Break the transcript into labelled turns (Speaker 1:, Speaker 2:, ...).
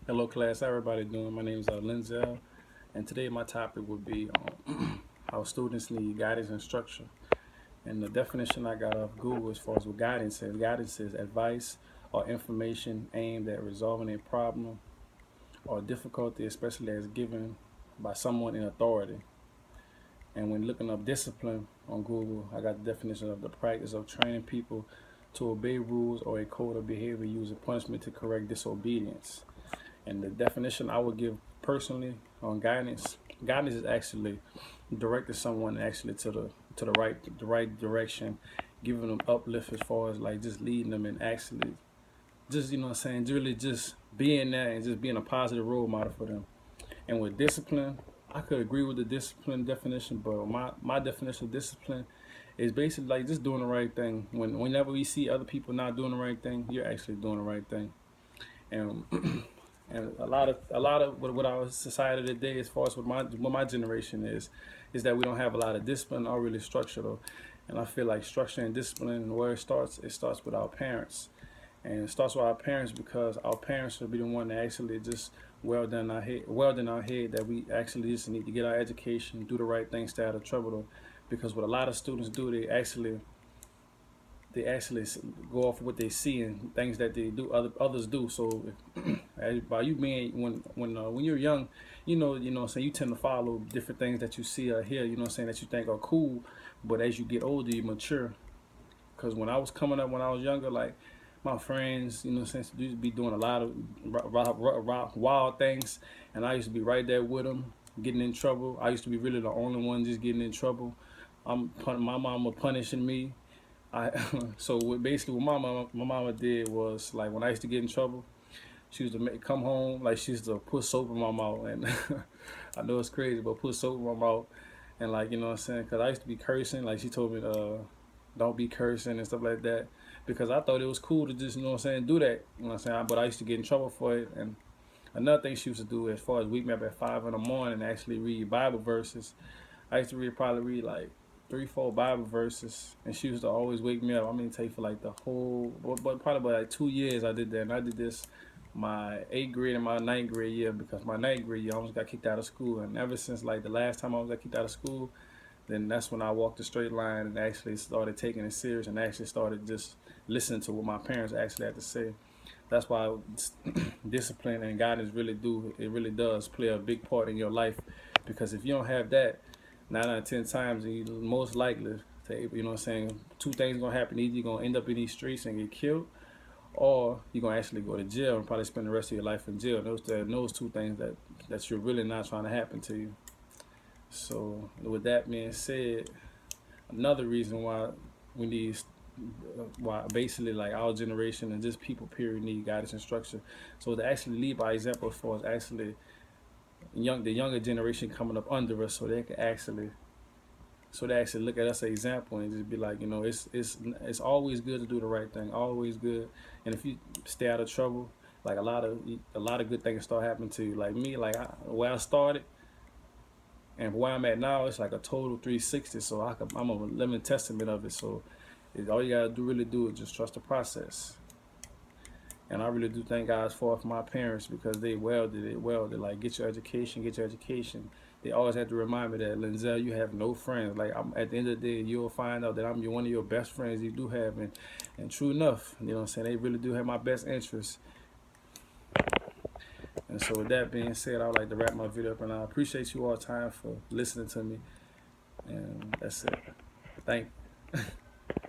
Speaker 1: Hello class, how everybody doing? My name is Lindzell, and today my topic would be how students need guidance and structure. And the definition I got off Google as far as what guidance is advice or information aimed at resolving a problem or difficulty, especially as given by someone in authority. And when looking up discipline on Google, I got the definition of the practice of training people to obey rules or a code of behavior using punishment to correct disobedience. And the definition I would give personally on guidance is actually directing someone actually to the right direction, giving them uplift as far as like just leading them and actually just what I'm saying, really just being there and just being a positive role model for them. And with discipline, I could agree with the discipline definition, but my definition of discipline is basically like just doing the right thing. Whenever we see other people not doing the right thing, you're actually doing the right thing. And and a lot of what our society today, as far as what my generation is that we don't have a lot of discipline or really structure though. And I feel like structure and discipline, where it starts with our parents. And it starts with our parents because our parents should be the one that actually just weld in our head that we actually just need to get our education, do the right thing, stay out of trouble though. Because what a lot of students do, they actually go off of what they see and things that they do others do. So by you being when you're young, saying you tend to follow different things that you see or hear, saying that you think are cool. But as you get older, you mature. Because when I was coming up, when I was younger, like my friends, saying used to be doing a lot of wild things, and I used to be right there with them, getting in trouble. I used to be really the only one just getting in trouble. My mom was punishing me. So basically what my mama did was like when I used to get in trouble, she used to come home, like she used to put soap in my mouth, and I know it's crazy, but put soap in my mouth, and like what I'm saying, because I used to be cursing, like she told me don't be cursing and stuff like that, because I thought it was cool to just do that, but I used to get in trouble for it. And another thing she used to do as far as wake me up at 5 in the morning and actually read Bible verses. I used to probably read like 3-4 Bible verses, and she used to always wake me up. Tell you for like the whole, but probably like 2 years I did that, and I did this my 8th grade and my 9th grade year, because my 9th grade year I almost got kicked out of school, and ever since like the last time I was got kicked out of school, then that's when I walked the straight line and actually started taking it serious and actually started just listening to what my parents actually had to say. That's why discipline and guidance really does play a big part in your life, because if you don't have that, 9 out of 10 times, you most likely to, two things gonna happen. Either you're gonna end up in these streets and get killed, or you're gonna actually go to jail and probably spend the rest of your life in jail. Those two things that you're really not trying to happen to you. So with that being said, another reason why we need why basically like our generation and just people period need guidance and structure. So to actually lead by example as far as actually the younger generation coming up under us, so they actually look at us as an example and just be like, it's always good to do the right thing, always good. And if you stay out of trouble, like a lot of good things start happening to you. Like me, like where I started and where I'm at now, it's like a total 360. So I'm a living testament of it. So all you gotta really do is just trust the process. And I really do thank God for my parents, because they welded it. Like, get your education, get your education. They always had to remind me that, Lindzell, you have no friends. Like, at the end of the day, you'll find out that I'm one of your best friends you do have. And true enough, they really do have my best interests. And so with that being said, I would like to wrap my video up, and I appreciate you all time for listening to me. And that's it. Thank you.